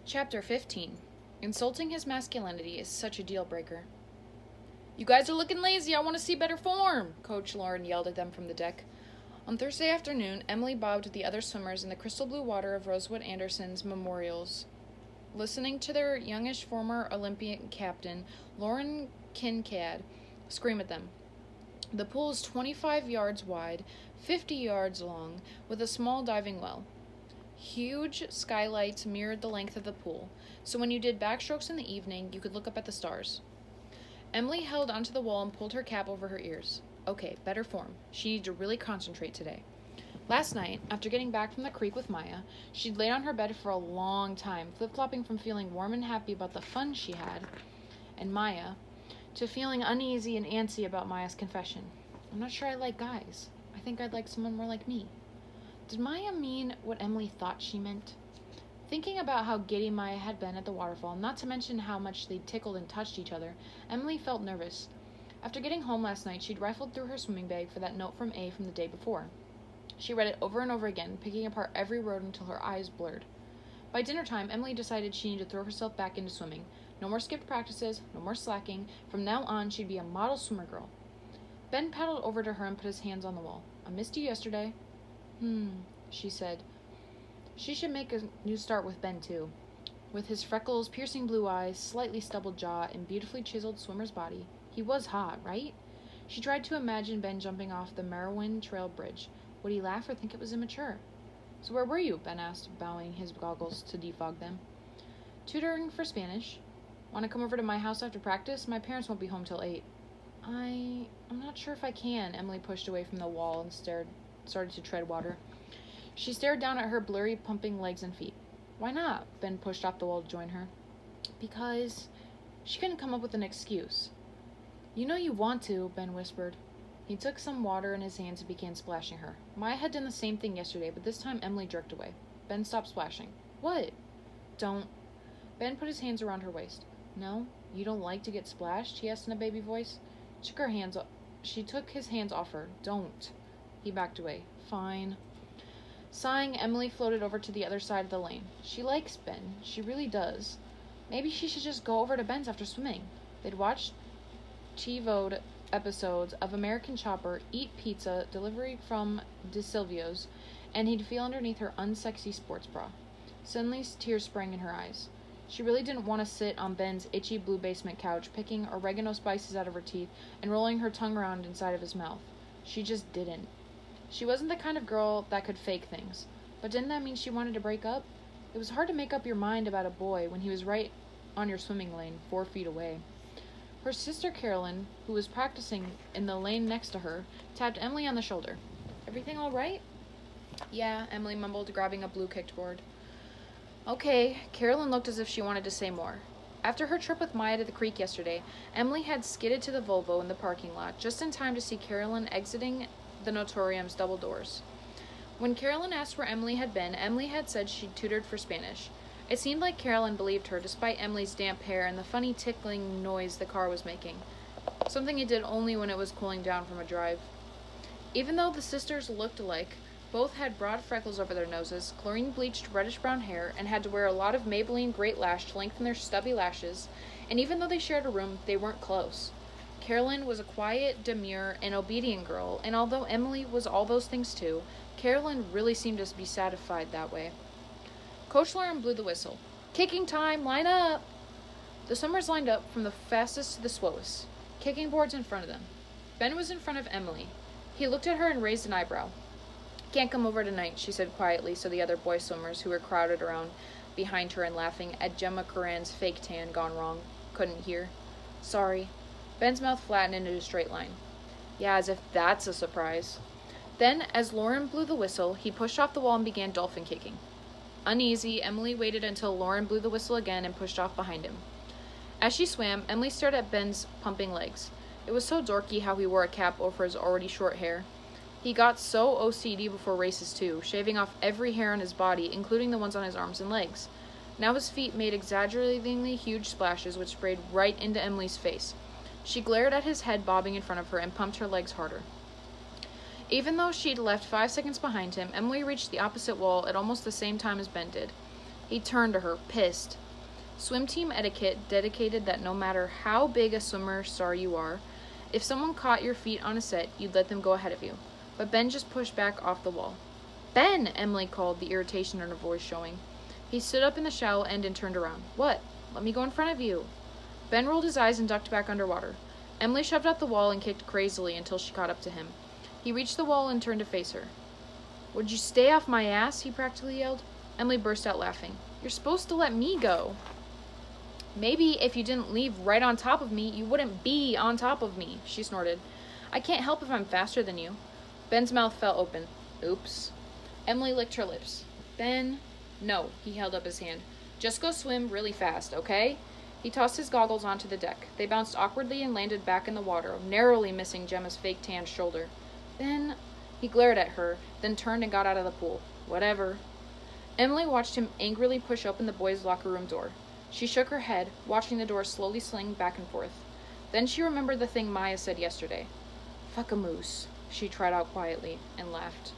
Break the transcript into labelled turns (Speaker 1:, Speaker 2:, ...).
Speaker 1: Chapter 15. Insulting his masculinity is such a deal breaker. "You guys are looking lazy. I want to see better form," Coach Lauren yelled at them from the deck. On Thursday afternoon, Emily bobbed the other swimmers in the crystal blue water of Rosewood Anderson's memorials. Listening to their youngish former Olympian captain, Lauren Kincaid, scream at them. The pool is 25 yards wide, 50 yards long, with a small diving well. Huge skylights mirrored the length of the pool, so when you did backstrokes in the evening, you could look up at the stars. Emily held onto the wall and pulled her cap over her ears. Okay, better form. She needed to really concentrate today. Last night, after getting back from the creek with Maya, she'd laid on her bed for a long time, flip-flopping from feeling warm and happy about the fun she had and Maya to feeling uneasy and antsy about Maya's confession. I'm not sure I like guys. I think I'd like someone more like me. Did Maya mean what Emily thought she meant? Thinking about how giddy Maya had been at the waterfall, not to mention how much they'd tickled and touched each other, Emily felt nervous. After getting home last night, she'd rifled through her swimming bag for that note from A from the day before. She read it over and over again, picking apart every word until her eyes blurred. By dinner time, Emily decided she needed to throw herself back into swimming. No more skipped practices, no more slacking. From now on, she'd be a model swimmer girl. Ben paddled over to her and put his hands on the wall. "I missed you yesterday." She said. She should make a new start with Ben, too. With his freckles, piercing blue eyes, slightly stubbled jaw, and beautifully chiseled swimmer's body, he was hot, right? She tried to imagine Ben jumping off the Merowyn Trail Bridge. Would he laugh or think it was immature? "So where were you?" Ben asked, bowing his goggles to defog them. "Tutoring for Spanish. Want to come over to my house after practice? My parents won't be home till 8. I'm not sure if I can." Emily pushed away from the wall and started to tread water. She stared down at her blurry, pumping legs and feet. "Why not?" Ben pushed off the wall to join her. "Because..." She couldn't come up with an excuse. "You know you want to," Ben whispered. He took some water in his hands and began splashing her. Maya had done the same thing yesterday, but this time Emily jerked away. Ben stopped splashing. "What?" "Don't." Ben put his hands around her waist. "No? You don't like to get splashed?" he asked in a baby voice. She took his hands off her. "Don't." He backed away. "Fine." Sighing, Emily floated over to the other side of the lane. She likes Ben. She really does. Maybe she should just go over to Ben's after swimming. They'd watched TiVo'd episodes of American Chopper, eat pizza, delivery from DeSilvio's, and he'd feel underneath her unsexy sports bra. Suddenly, tears sprang in her eyes. She really didn't want to sit on Ben's itchy blue basement couch, picking oregano spices out of her teeth and rolling her tongue around inside of his mouth. She just didn't. She wasn't the kind of girl that could fake things. But didn't that mean she wanted to break up? It was hard to make up your mind about a boy when he was right on your swimming lane, 4 feet away. Her sister Carolyn, who was practicing in the lane next to her, tapped Emily on the shoulder. "Everything all right?" "Yeah," Emily mumbled, grabbing a blue kickboard. "Okay." Carolyn looked as if she wanted to say more. After her trip with Maya to the creek yesterday, Emily had skidded to the Volvo in the parking lot, just in time to see Carolyn exiting the Notorium's double doors. When Carolyn asked where Emily had been, Emily had said she'd tutored for Spanish. It seemed like Carolyn believed her, despite Emily's damp hair and the funny tickling noise the car was making, something it did only when it was cooling down from a drive. Even though the sisters looked alike, both had broad freckles over their noses, chlorine-bleached reddish-brown hair, and had to wear a lot of Maybelline Great Lash to lengthen their stubby lashes, and even though they shared a room, they weren't close. Carolyn was a quiet, demure, and obedient girl, and although Emily was all those things too, Carolyn really seemed to be satisfied that way. Coach Lauren blew the whistle. "Kicking time, line up!" The swimmers lined up from the fastest to the slowest, kicking boards in front of them. Ben was in front of Emily. He looked at her and raised an eyebrow. "Can't come over tonight," she said quietly, so the other boy swimmers, who were crowded around behind her and laughing at Gemma Coran's fake tan gone wrong, couldn't hear. "Sorry." Ben's mouth flattened into a straight line. "Yeah, as if that's a surprise." Then, as Lauren blew the whistle, he pushed off the wall and began dolphin kicking. Uneasy, Emily waited until Lauren blew the whistle again and pushed off behind him. As she swam, Emily stared at Ben's pumping legs. It was so dorky how he wore a cap over his already short hair. He got so OCD before races too, shaving off every hair on his body, including the ones on his arms and legs. Now his feet made exaggeratingly huge splashes which sprayed right into Emily's face. She glared at his head bobbing in front of her and pumped her legs harder. Even though she'd left 5 seconds behind him, Emily reached the opposite wall at almost the same time as Ben did. He turned to her, pissed. Swim team etiquette dedicated that no matter how big a swimmer star you are, if someone caught your feet on a set, you'd let them go ahead of you. But Ben just pushed back off the wall. Ben! Emily called, the irritation in her voice showing. He stood up in the shallow end and turned around. What? Let me go in front of you. Ben rolled his eyes and ducked back underwater. Emily shoved out the wall and kicked crazily until she caught up to him. He reached the wall and turned to face her. Would you stay off my ass? He practically yelled. Emily burst out laughing. You're supposed to let me go. Maybe if you didn't leave right on top of me, you wouldn't be on top of me, she snorted. I can't help if I'm faster than you. Ben's mouth fell open. Oops. Emily licked her lips. Ben, no, he held up his hand. Just go swim really fast, okay? He tossed his goggles onto the deck. They bounced awkwardly and landed back in the water, narrowly missing Gemma's fake tanned shoulder. Ben, he glared at her, then turned and got out of the pool. Whatever. Emily watched him angrily push open the boys' locker room door. She shook her head, watching the door slowly swing back and forth. Then she remembered the thing Maya said yesterday. Fuck a moose, she tried out quietly, and laughed.